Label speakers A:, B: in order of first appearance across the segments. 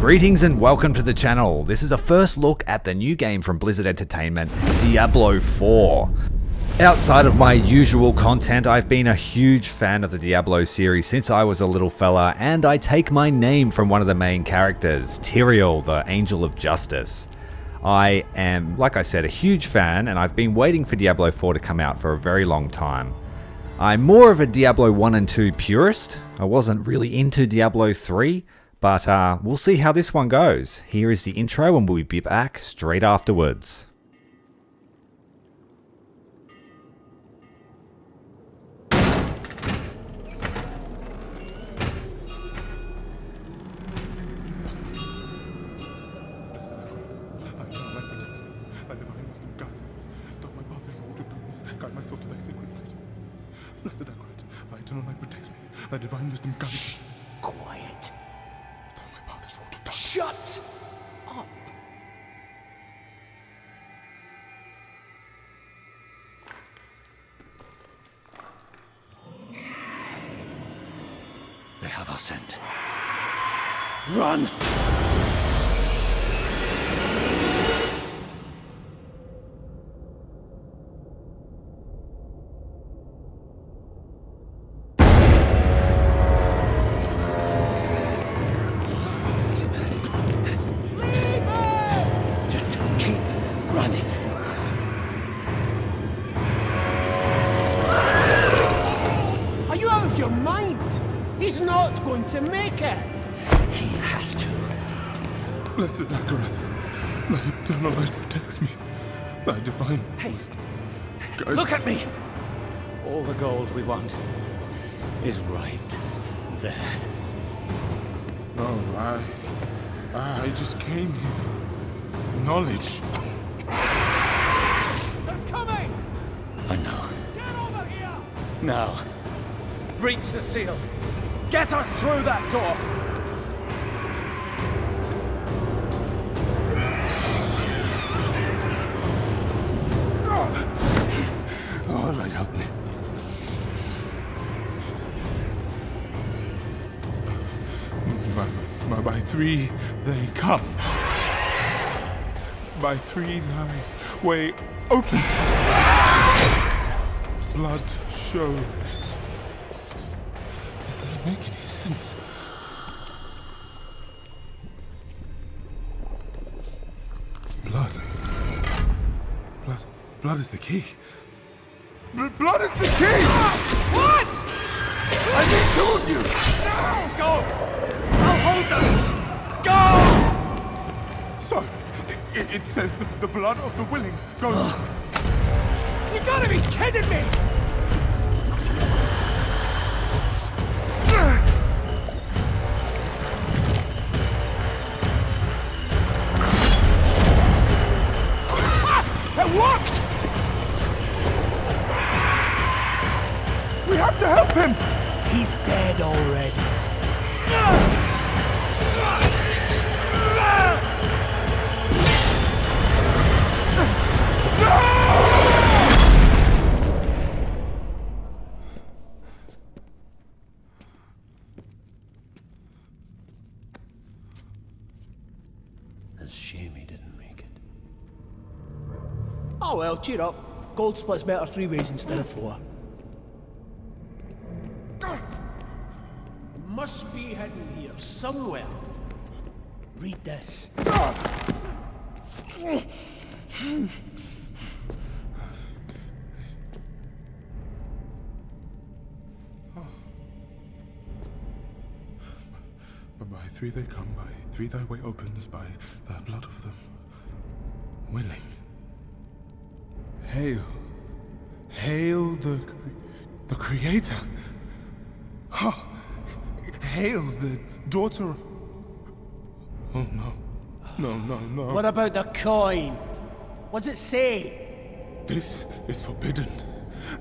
A: Greetings and welcome to the channel. This is a first look at the new game from Blizzard Entertainment, Diablo 4. Outside of my usual content, I've been a huge fan of the Diablo series since I was a little fella, and I take my name from one of the main characters, Tyrael, the Angel of Justice. I am, like I said, a huge fan, and I've been waiting for Diablo 4 to come out for a very long time. I'm more of a Diablo 1 and 2 purist. I wasn't really into Diablo 3, but we'll see how this one goes. Here is the intro and we'll be back straight afterwards.
B: Blessed Accurate, thy eternal light protects me. Thy divine wisdom guides me.
C: Quiet.
B: Though my path is wrought of darkness.
C: Shut up. They have our scent. Run!
D: To make it.
C: He has to.
B: Blessed Accurate, thy eternal light protects me. Thy divine wisdom guides
C: Look at me! All the gold we want is right there.
B: No, I just came here for knowledge.
D: They're coming!
C: I know.
D: Get over here!
C: Now, breach the seal. Get us through that door!
B: Oh, light, help me. By three they come. By three thy way opens. Blood showed. This doesn't make any sense. Blood is the key. Blood is the key!
D: What?
B: I need two of you!
D: No! Go! I'll hold them! Go!
B: So, it says the blood of the willing goes...
D: You gotta be kidding me! It worked!
B: We have to help him!
C: He's dead already. It's a shame he didn't make it.
D: Oh well, cheer up. Gold splits better 3 ways instead of 4. Must be hidden here somewhere. Read this.
B: By three they come, by three thy way opens, by the blood of them willing. Hail. Hail the Creator. Oh, hail the daughter of... Oh no. No.
D: What about the coin? What's it say?
B: This is forbidden.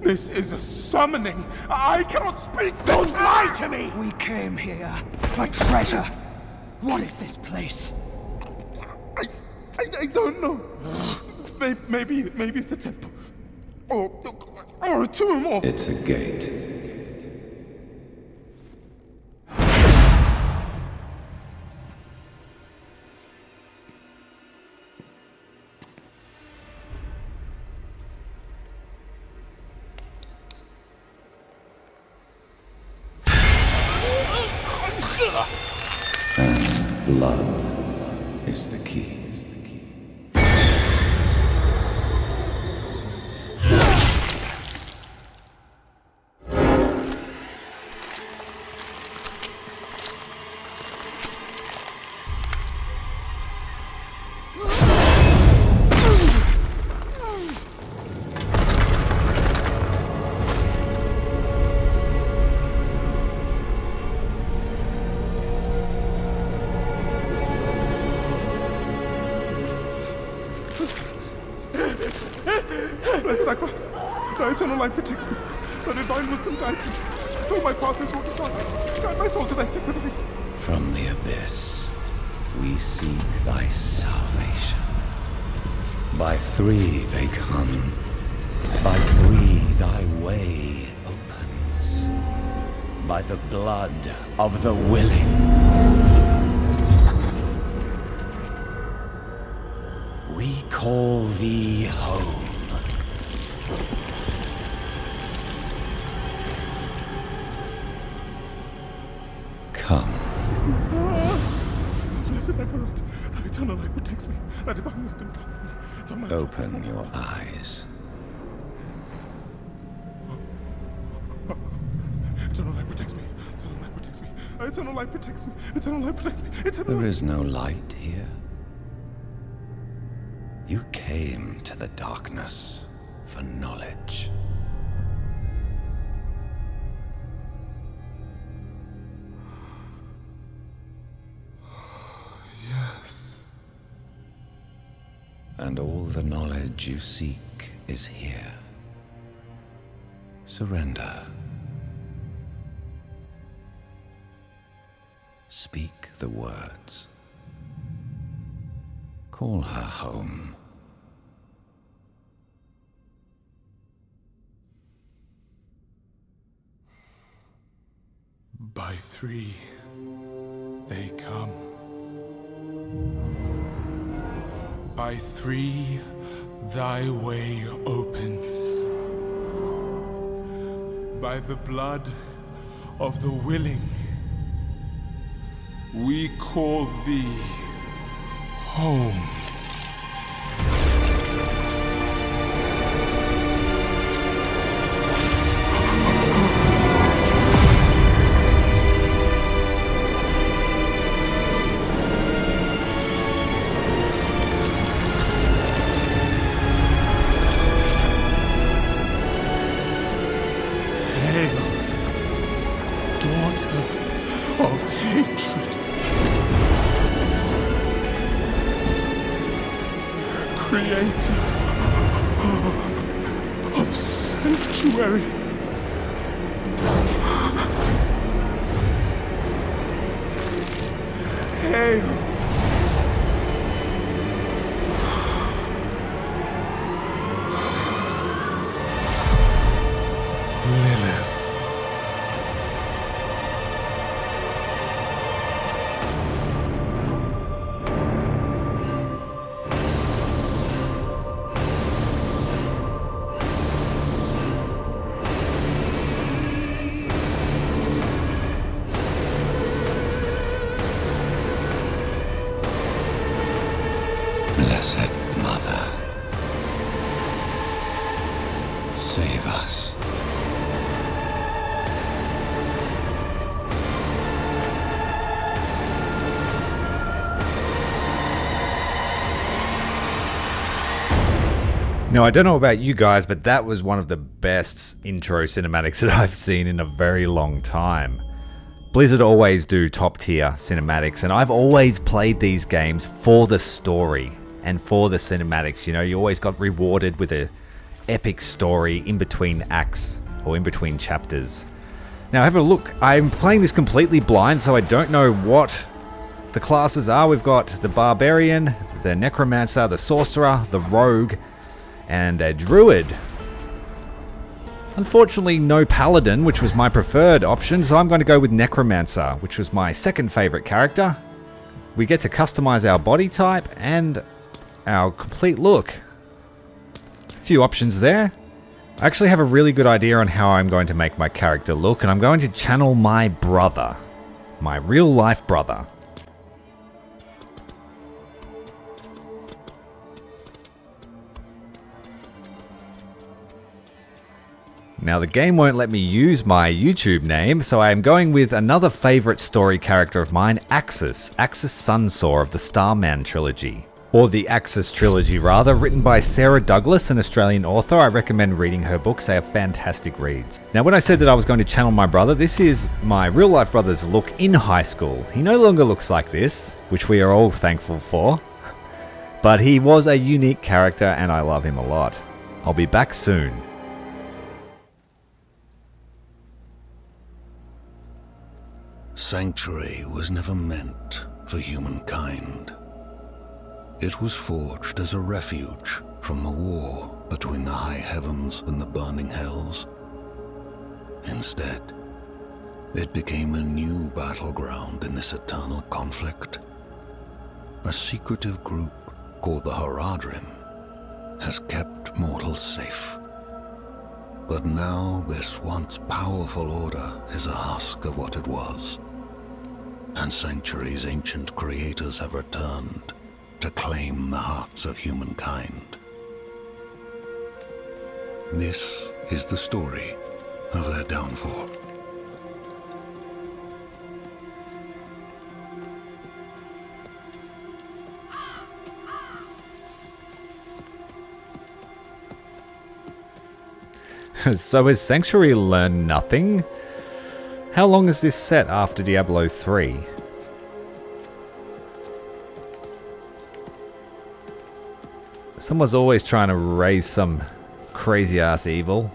B: This is a summoning. I cannot speak.
D: Don't lie to me!
C: We came here for treasure. What is this place?
B: I don't know. Maybe it's a temple. Or a tomb, or...
E: It's a gate. Blood is the key.
B: Blessed Akrat, thy eternal light protects me. Thy divine wisdom guides me. Though my path is wrought with darkness, guide my soul to thy sacred place.
E: From the abyss, we seek thy salvation. By three they come. By three thy way opens. By the blood of the willing. We call thee home. Come.
B: Blessed Akrat, thy eternal light protects me. Thy divine wisdom guides me. Though my
E: Open your eyes.
B: eternal light protects me. Eternal light protects me. Thy eternal light protects me. Eternal light protects me. Eternal
E: There
B: light.
E: is no light here. You came to the darkness for knowledge.
B: Yes.
E: And all the knowledge you seek is here. Surrender. Speak the words. Call her home.
B: By three they come. By three thy way opens. By the blood of the willing, we call thee home. Of hatred, creator of sanctuary, hail, Lilith.
E: Blessed Mother, save us.
A: Now, I don't know about you guys, but that was one of the best intro cinematics that I've seen in a very long time. Blizzard always do top tier cinematics, and I've always played these games for the story and for the cinematics. You know, you always got rewarded with a epic story in between acts or in between chapters. Now, have a look. I'm playing this completely blind, so I don't know what the classes are. We've got the Barbarian, the Necromancer, the Sorcerer, the Rogue, and a Druid. Unfortunately, no Paladin, which was my preferred option, so I'm going to go with Necromancer, which was my second favorite character. We get to customize our body type and our complete look. A few options there. I actually have a really good idea on how I'm going to make my character look, and I'm going to channel my brother. My real life brother. Now the game won't let me use my YouTube name, so I am going with another favourite story character of mine, Axis Sunsaw of the Starman trilogy. Or the Axis trilogy rather, written by Sarah Douglas, an Australian author. I recommend reading her books, they are fantastic reads. Now when I said that I was going to channel my brother, this is my real life brother's look in high school. He no longer looks like this, which we are all thankful for. But he was a unique character and I love him a lot. I'll be back soon.
F: Sanctuary was never meant for humankind. It was forged as a refuge from the war between the high heavens and the burning hells. Instead, it became a new battleground in this eternal conflict. A secretive group called the Haradrim has kept mortals safe. But now this once powerful order is a husk of what it was. And Sanctuary's ancient creators have returned to claim the hearts of humankind. This is the story of their downfall.
A: So has Sanctuary learned nothing? How long is this set after Diablo 3? Someone's always trying to raise some crazy ass evil.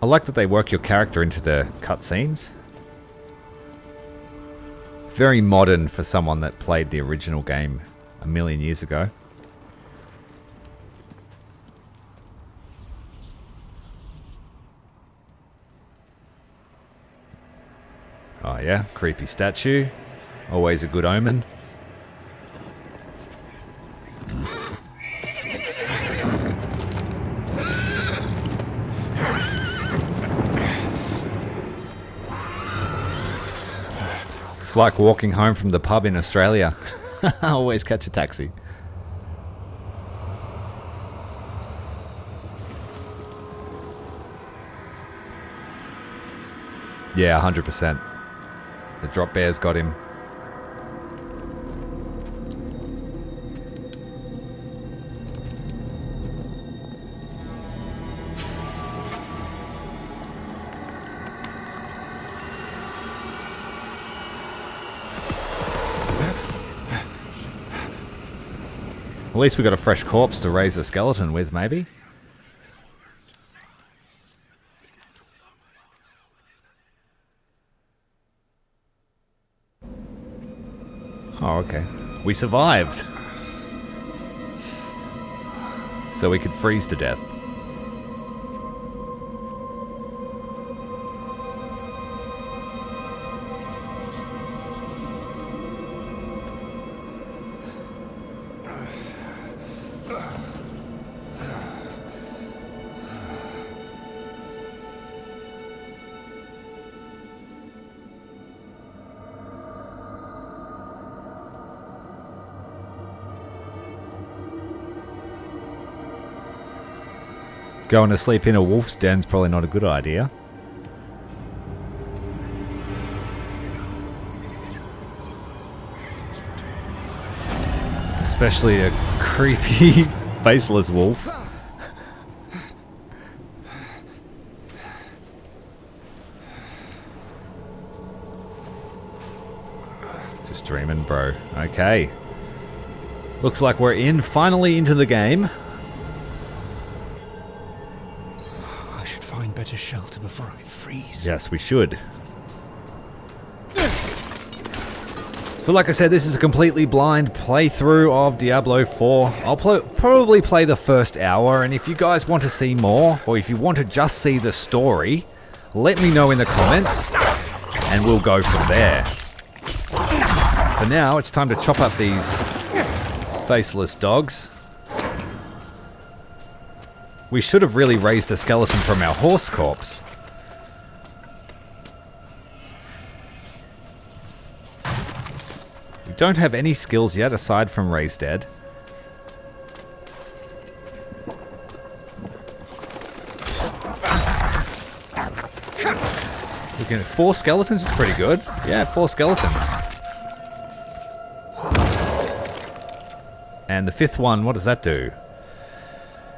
A: I like that they work your character into the cutscenes. Very modern for someone that played the original game a million years ago. Oh yeah, creepy statue. Always a good omen. It's like walking home from the pub in Australia. Always catch a taxi. Yeah, 100%. The drop bear's got him. At least we got a fresh corpse to raise a skeleton with, maybe. Oh, okay. We survived. So we could freeze to death. Going to sleep in a wolf's den's probably not a good idea. Especially a creepy, faceless wolf. Just dreaming, bro. Okay. Looks like we're finally into the game.
D: Better shelter before I freeze.
A: Yes, we should. So like I said, this is a completely blind playthrough of Diablo 4. I'll probably play the first hour, and if you guys want to see more, or if you want to just see the story, let me know in the comments, and we'll go from there. For now, it's time to chop up these faceless dogs. We should have really raised a skeleton from our horse corpse. We don't have any skills yet aside from Raise Dead. We can 4 skeletons is pretty good. Yeah, 4 skeletons. And the 5th one, what does that do?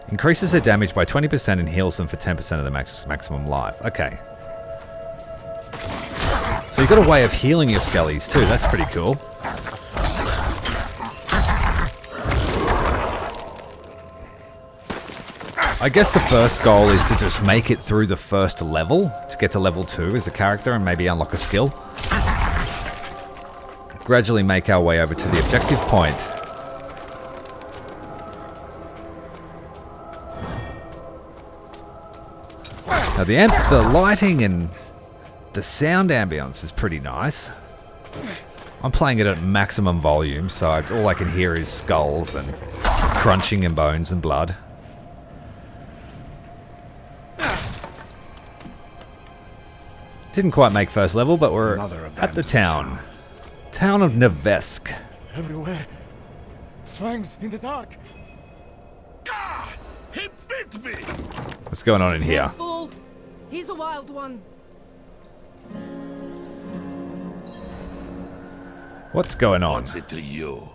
A: Increases their damage by 20% and heals them for 10% of the maximum life. Okay. So you've got a way of healing your skellies too. That's pretty cool. I guess the first goal is to just make it through the first level, to get to level 2 as a character and maybe unlock a skill. Gradually make our way over to the objective point. Now the lighting and the sound ambience is pretty nice. I'm playing it at maximum volume, so all I can hear is skulls and crunching and bones and blood. Didn't quite make first level, but we're at the town. Town of Nevesk.
B: Everywhere. Fangs in the dark.
D: Ah! He bit me!
A: What's going on in here?
G: Careful. He's a wild one.
A: What's going on?
D: What's it to you?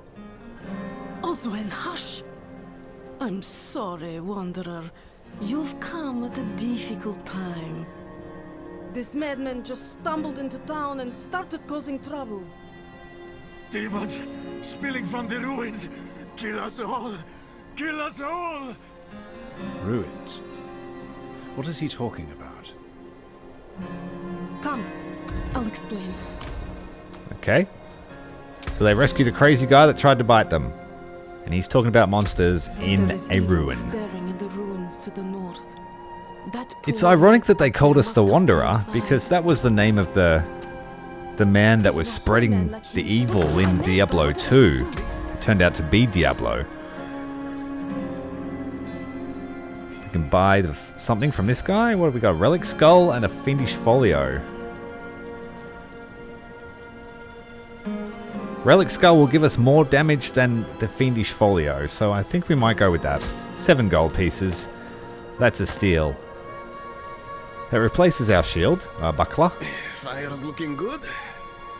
G: Oswin, hush. I'm sorry, Wanderer. You've come at a difficult time. This madman just stumbled into town and started causing trouble.
B: Demons spilling from the ruins. Kill us all. Kill us all.
C: Ruins? What is he talking about?
G: Come, I'll explain.
A: Okay. So they rescued a crazy guy that tried to bite them. And he's talking about monsters in
G: There is
A: a
G: evil
A: ruin.
G: staring in the ruins to the north. That
A: It's
G: poor
A: ironic that they called us
G: must
A: the
G: have
A: Wanderer,
G: inside.
A: because that was the name of the man that was spreading the evil in Diablo 2. It turned out to be Diablo. You can buy something from this guy. What have we got? Relic Skull and a Fiendish Folio. Relic Skull will give us more damage than the Fiendish Folio, so I think we might go with that. 7 gold pieces. That's a steal. That replaces our shield, our buckler.
H: Fire's looking good,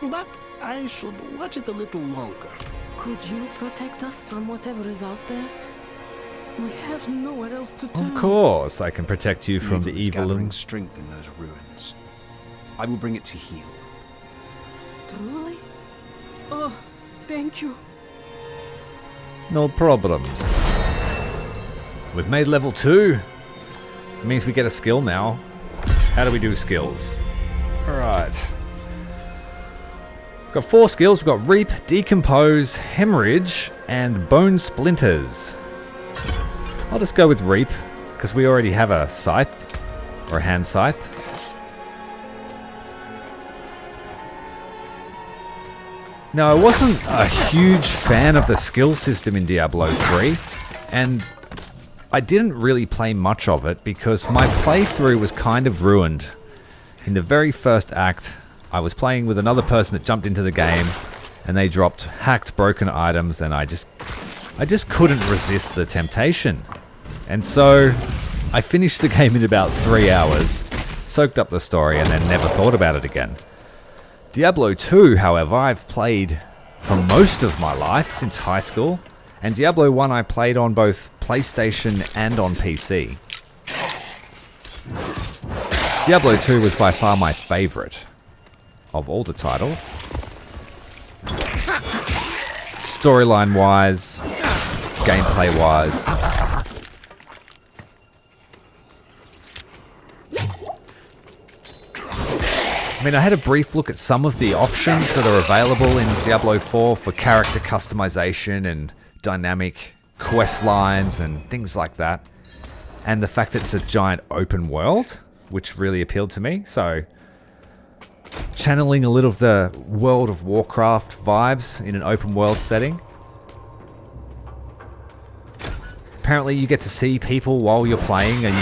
H: but I should watch it a little longer.
G: Could you protect us from whatever is out there? We have nowhere else to turn.
A: Of course, I can protect you from the
C: is
A: evil
C: gathering
A: and...
C: strength in those ruins. I will bring it to heal.
G: Truly? Oh, thank you.
A: No problems. We've made level 2. It means we get a skill now. How do we do skills? Alright. We've got 4 skills. We've got Reap, Decompose, Hemorrhage, and Bone Splinters. I'll just go with Reap, because we already have a Scythe, or a Hand Scythe. Now, I wasn't a huge fan of the skill system in Diablo 3, and I didn't really play much of it because my playthrough was kind of ruined. In the very first act, I was playing with another person that jumped into the game, and they dropped hacked broken items, and I just couldn't resist the temptation. And so I finished the game in about 3 hours, soaked up the story, and then never thought about it again. Diablo 2, however, I've played for most of my life since high school, and Diablo 1 I played on both PlayStation and on PC. Diablo 2 was by far my favorite of all the titles. Storyline wise, gameplay wise. I mean, I had a brief look at some of the options that are available in Diablo 4 for character customization and dynamic quest lines and things like that. And the fact that it's a giant open world, which really appealed to me. So, channeling a little of the World of Warcraft vibes in an open world setting. Apparently you get to see people while you're playing, and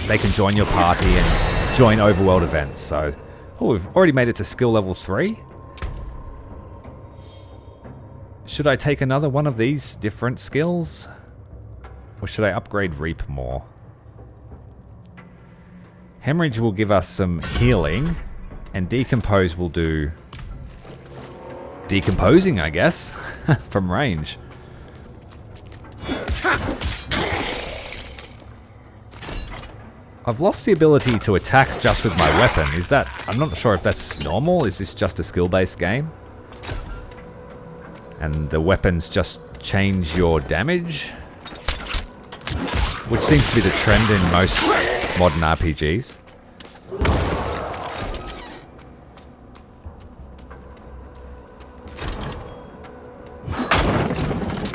A: they can join your party and join overworld events. So, oh, we've already made it to skill level 3. Should I take another one of these different skills? Or should I upgrade Reap more? Hemorrhage will give us some healing. And decompose will do decomposing, I guess, from range. I've lost the ability to attack just with my weapon. Is that... I'm not sure if that's normal. Is this just a skill-based game? And the weapons just change your damage? Which seems to be the trend in most modern RPGs.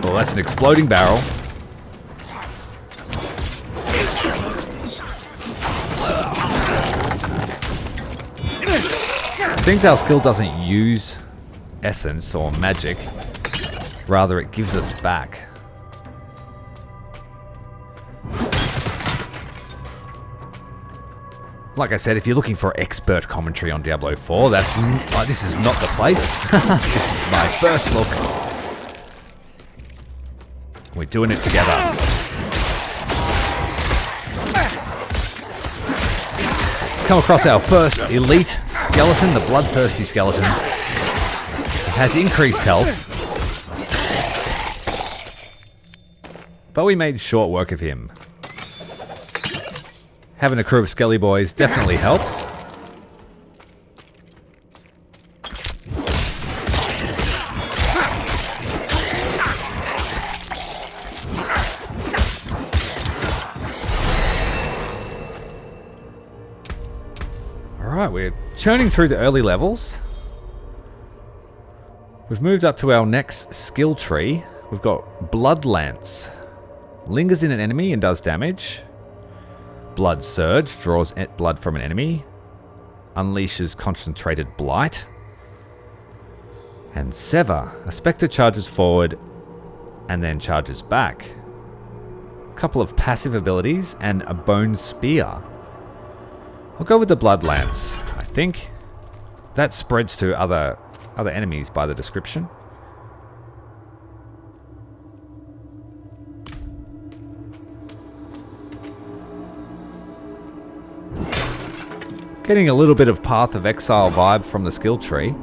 A: Well, that's an exploding barrel. Seems our skill doesn't use essence or magic, rather it gives us back. Like I said, if you're looking for expert commentary on Diablo 4, this is not the place. This is my first look. We're doing it together. Come across our first elite skeleton, the bloodthirsty skeleton. It has increased health. But we made short work of him. Having a crew of skelly boys definitely helps. Alright, we're churning through the early levels. We've moved up to our next skill tree. We've got Blood Lance. Lingers in an enemy and does damage. Blood Surge, draws blood from an enemy. Unleashes concentrated blight. And Sever, a spectre charges forward and then charges back. A couple of passive abilities and a bone spear. I'll go with the Blood Lance, I think. That spreads to other enemies by the description. Getting a little bit of Path of Exile vibe from the skill tree.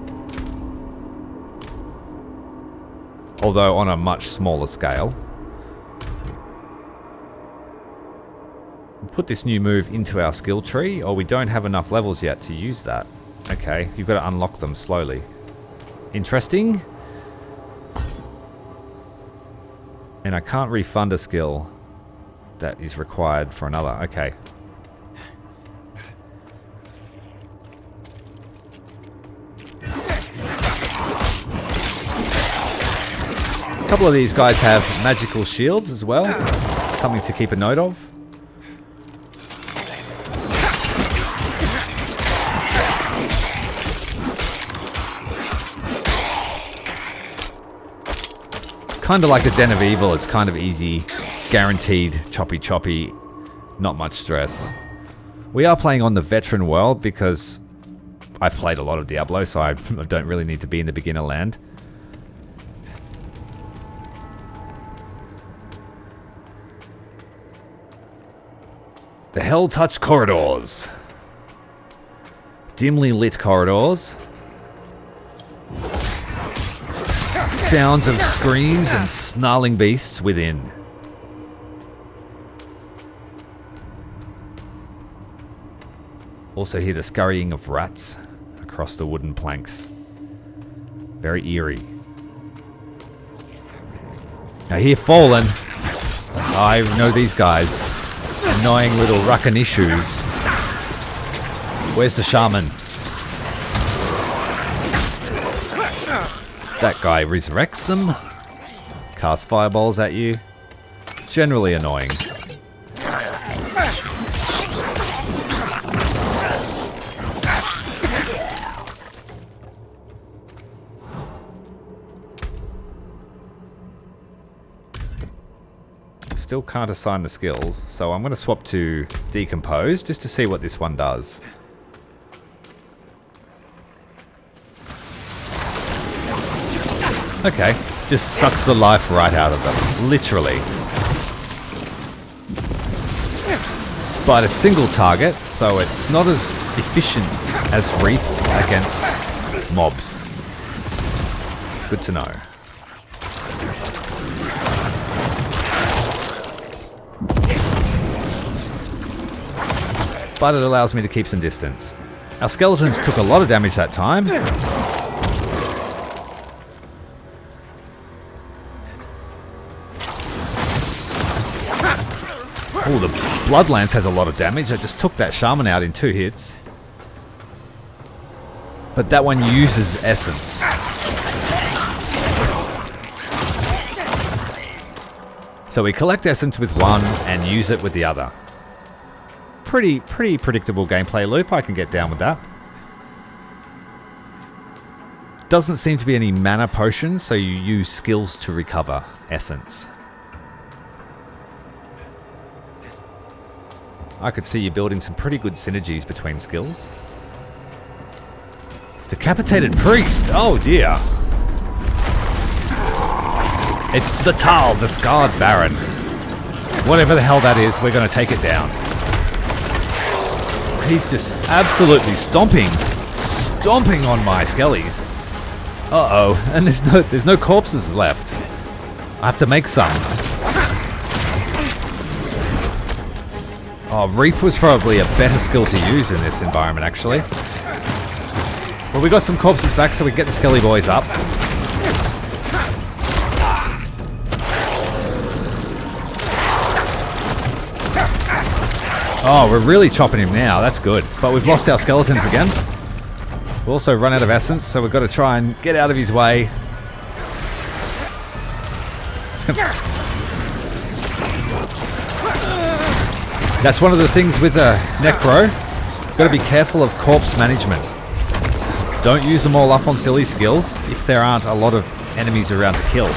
A: Although on a much smaller scale. We'll put this new move into our skill tree, or we don't have enough levels yet to use that. Okay, you've got to unlock them slowly. Interesting. And I can't refund a skill that is required for another. Okay. A couple of these guys have magical shields as well. Something to keep a note of. Kind of like the Den of Evil, it's kind of easy, guaranteed, choppy, not much stress. We are playing on the veteran world because I've played a lot of Diablo, so I don't really need to be in the beginner land. The Hell Touch corridors. Dimly lit corridors. Sounds of screams and snarling beasts within. Also hear the scurrying of rats across the wooden planks. Very eerie. I hear Fallen. I know these guys. Annoying little Rakanishus. Where's the shaman? That guy resurrects them. Cast fireballs at you. Generally annoying. Still can't assign the skills, so I'm going to swap to Decompose just to see what this one does. Okay, just sucks the life right out of them, literally. But a single target, so it's not as efficient as Reap against mobs. Good to know. But it allows me to keep some distance. Our skeletons took a lot of damage that time. Oh, the Blood Lance has a lot of damage. I just took that Shaman out in 2 hits. But that one uses Essence. So we collect Essence with one and use it with the other. Pretty predictable gameplay loop. I can get down with that. Doesn't seem to be any mana potions, so you use skills to recover Essence. I could see you building some pretty good synergies between skills. Decapitated Priest! Oh dear! It's Zatal, the Scarred Baron. Whatever the hell that is, we're going to take it down. He's just absolutely stomping on my skellies. Uh-oh, and there's no corpses left. I have to make some. Oh, Reap was probably a better skill to use in this environment, actually. Well, we got some corpses back, so we can get the Skelly boys up. Oh, we're really chopping him now. That's good. But we've lost our skeletons again. We've also run out of essence, so we've got to try and get out of his way. That's one of the things with the Necro. You've got to be careful of corpse management. Don't use them all up on silly skills if there aren't a lot of enemies around to kill.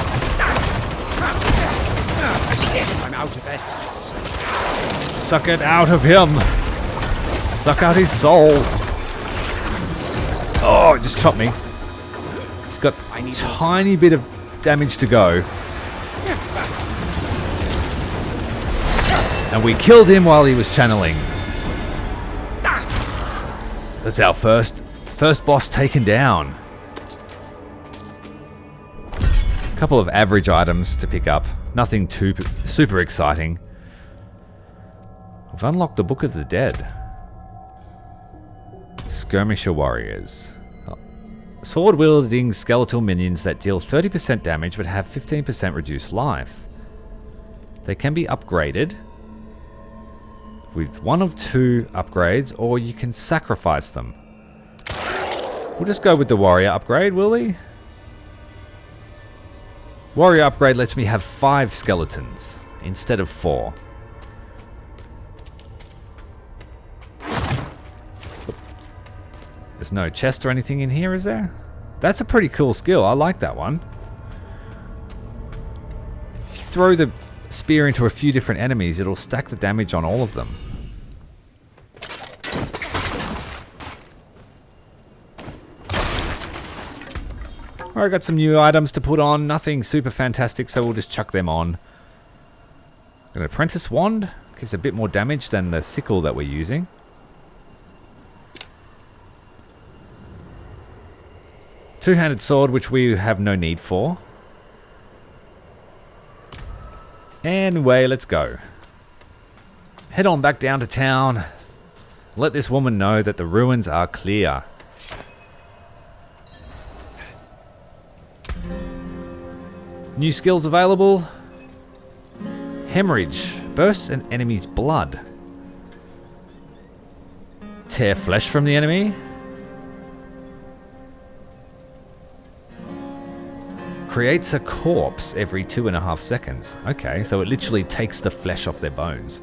C: I'm out of essence.
A: Suck it out of him. Suck out his soul. Oh, it just chopped me. He's got a tiny bit of damage to go. And we killed him while he was channeling. That's our first boss taken down. A couple of average items to pick up. Nothing too super exciting. We've unlocked the Book of the Dead. Skirmisher Warriors. Sword-wielding skeletal minions that deal 30% damage but have 15% reduced life. They can be upgraded with one of 2 upgrades, or you can sacrifice them. We'll just go with the warrior upgrade, will we? Warrior upgrade lets me have 5 skeletons instead of 4. There's no chest or anything in here, is there? That's a pretty cool skill. I like that one. You throw the spear into a few different enemies, it'll stack the damage on all of them. Alright, got some new items to put on. Nothing super fantastic, so we'll just chuck them on. Got an apprentice wand. Gives a bit more damage than the sickle that we're using. Two-handed sword, which we have no need for. Anyway, let's go. Head on back down to town. Let this woman know that the ruins are clear. New skills available. Hemorrhage. Bursts an enemy's blood. Tear flesh from the enemy. Creates a corpse every 2.5 seconds. Okay, so it literally takes the flesh off their bones.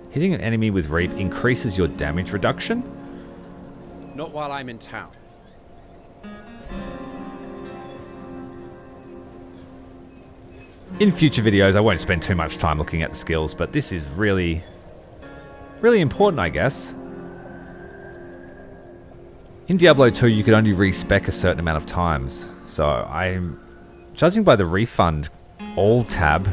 A: Hitting an enemy with Reap increases your damage reduction.
C: Not while I'm in town.
A: In future videos, I won't spend too much time looking at the skills, but this is really important, I guess. In Diablo 2, you could only respec a certain amount of times. So I'm judging by the refund all tab,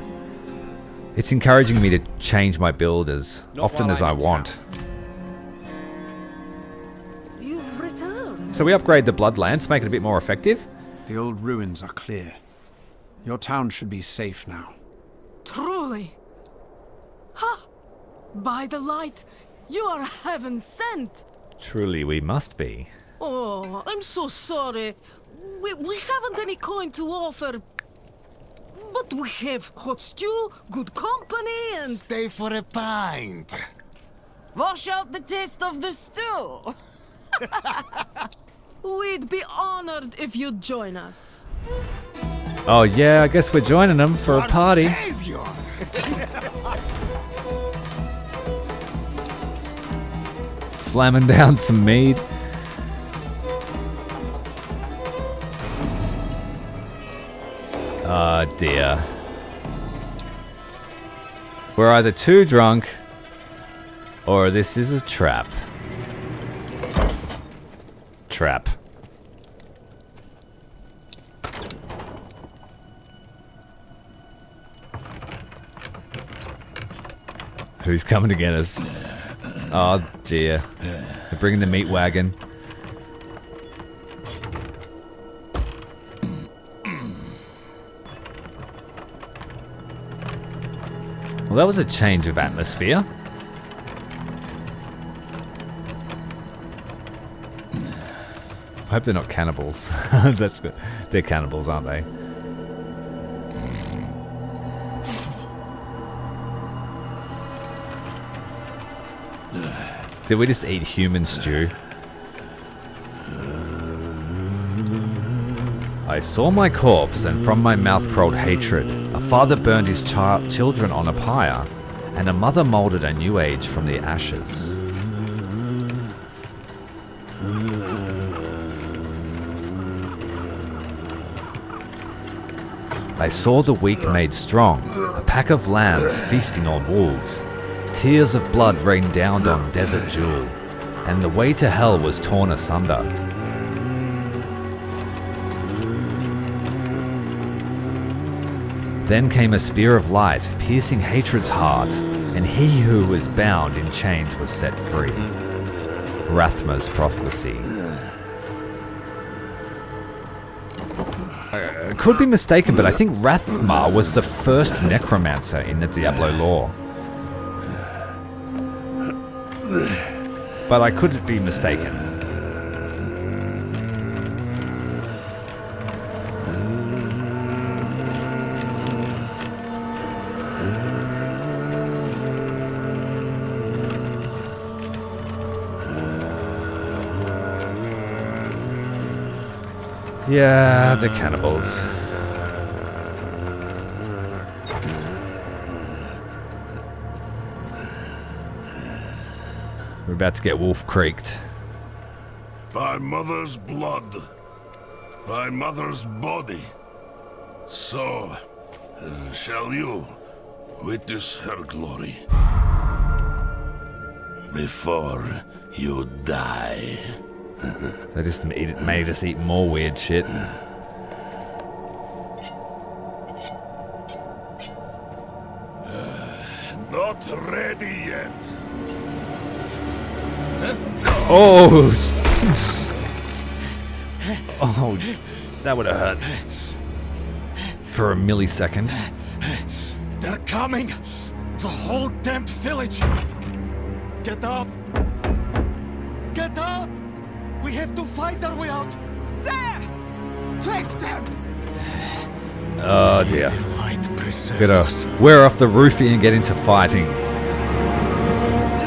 A: it's encouraging me to change my build as often as I want.
G: You've
A: So we upgrade the Blood Lance, make it a bit more effective.
I: The old ruins are clear. Your town should be safe now.
G: Truly. Ha! By the light, you are heaven sent.
A: Truly we must be.
G: Oh, I'm so sorry. We haven't any coin to offer. But we have hot stew, good company, and...
H: Stay for a pint.
J: Wash out the taste of the stew.
G: We'd be honored if you'd join us.
A: Oh yeah, I guess we're joining them for a party.
H: Savior.
A: Slamming down some mead. Oh dear. We're either too drunk, or this is a trap. Trap. Who's coming to get us? Oh dear. They're bringing the meat wagon. Well, that was a change of atmosphere. I hope they're not cannibals. That's good. They're cannibals, aren't they? Did we just eat human stew? I saw my corpse, and from my mouth crawled hatred. A father burned his children on a pyre, and a mother moulded a new age from the ashes. I saw the weak made strong, a pack of lambs feasting on wolves. Tears of blood rained down on Desert Jewel, and the way to hell was torn asunder. Then came a spear of light, piercing hatred's heart, and he who was bound in chains was set free. Rathma's prophecy. I could be mistaken, but I think Rathma was the first necromancer in the Diablo lore. But I could be mistaken. Yeah, the cannibals. We're about to get wolf creaked.
K: By mother's blood, by mother's body, so shall you witness her glory before you die.
A: They just made us eat more weird shit.
K: Not ready yet.
A: Oh! Oh, that would have hurt. For a millisecond.
H: They're coming! The whole damned village! Get up! Get up! We have to fight our way out! There! Take them!
A: Oh dear. Gotta wear off the roofie and get into fighting.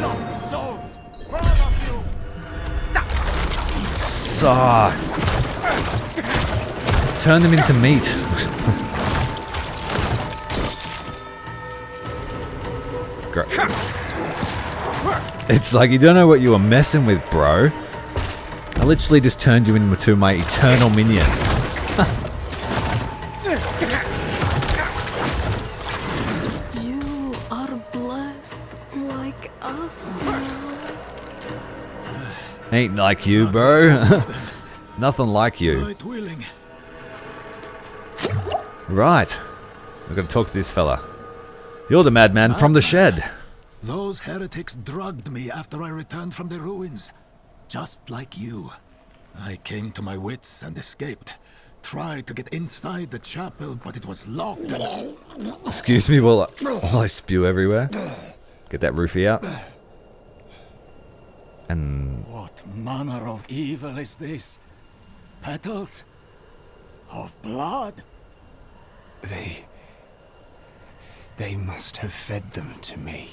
H: Lost souls! Proud of you!
A: Saw. Turn them into meat. Great. It's like you don't know what you were messing with, bro. I literally just turned you into my eternal minion.
G: You are blessed like us now.
A: Ain't like you, bro. Nothing like you.
H: Right willing.
A: Right. We're gonna talk to this fella. You're the madman from the shed.
H: Those heretics drugged me after I returned from the ruins. Just like you. I came to my wits and escaped. Tried to get inside the chapel, but it was locked and...
A: Excuse me while I spew everywhere. Get that roofie out. And...
H: What manner of evil is this? Petals? Of blood?
C: They must have fed them to me.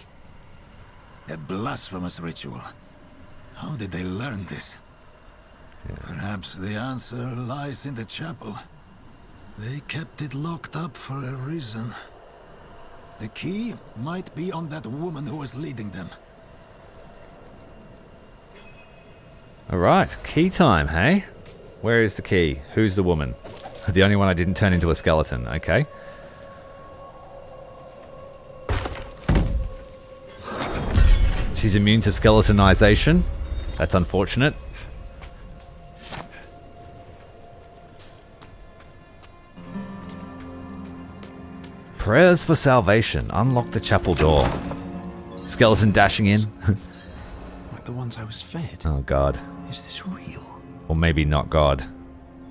H: A blasphemous ritual. How did they learn this? Yeah. Perhaps the answer lies in the chapel. They kept it locked up for a reason. The key might be on that woman who was leading them.
A: Alright, key time, hey? Where is the key? Who's the woman? The only one I didn't turn into a skeleton, okay. She's immune to skeletonization. That's unfortunate. Prayers for salvation. Unlock the chapel door. Skeleton dashing in.
C: Like the ones I was fed.
A: Oh god.
C: Is this real?
A: Or maybe not God.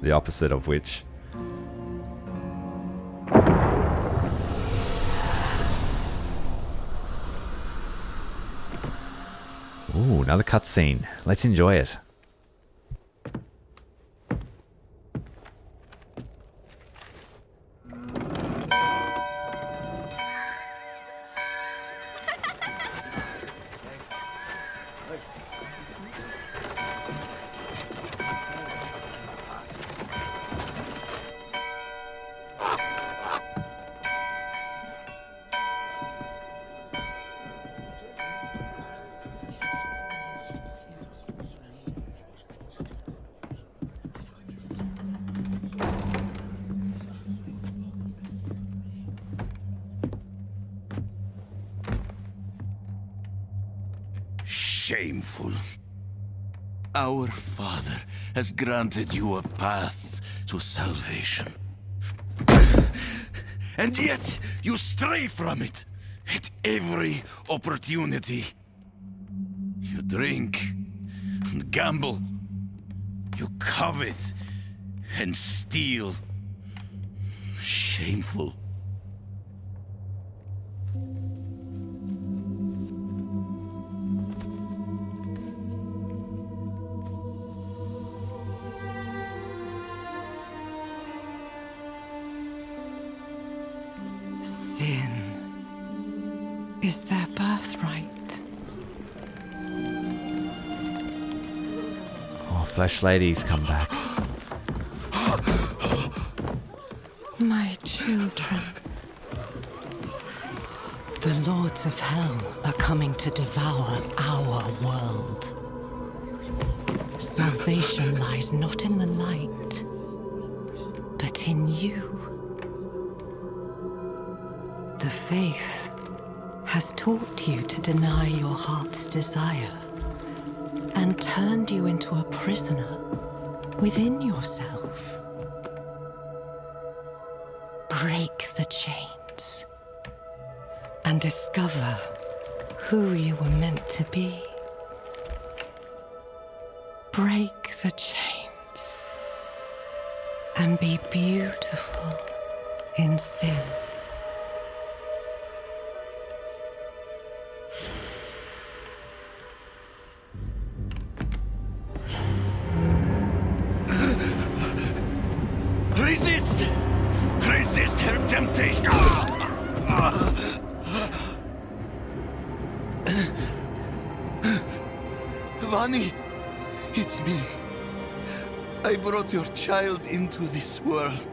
A: The opposite of which. Ooh, another cutscene. Let's enjoy it.
K: Shameful. Our Father has granted you a path to salvation. And yet, you stray from it at every opportunity. You drink and gamble. You covet and steal. Shameful.
L: Sin is their birthright.
A: Oh, Flesh Lady's come back.
L: My children. The lords of hell are coming to devour our world. Salvation lies not in the light, but in you. The faith has taught you to deny your heart's desire and turned you into a prisoner within yourself. Break the chains and discover who you were meant to be. Break the chains and be beautiful in sin.
K: Resist! Resist her temptation! Vani, it's me. I brought your child into this world.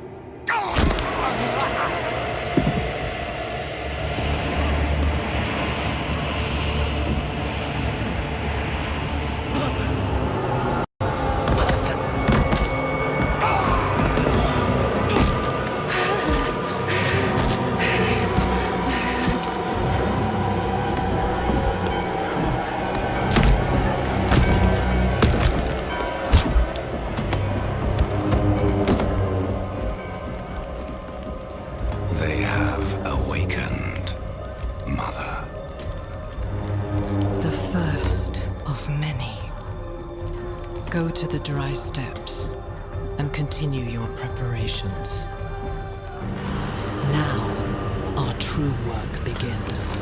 F: They have awakened, Mother.
L: The first of many. Go to the dry steppes and continue your preparations. Now, our true work begins.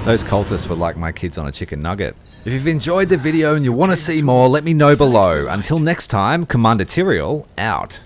A: Those cultists were like my kids on a chicken nugget. If you've enjoyed the video and you want to see more, let me know below. Until next time, Commander Tyrael, out.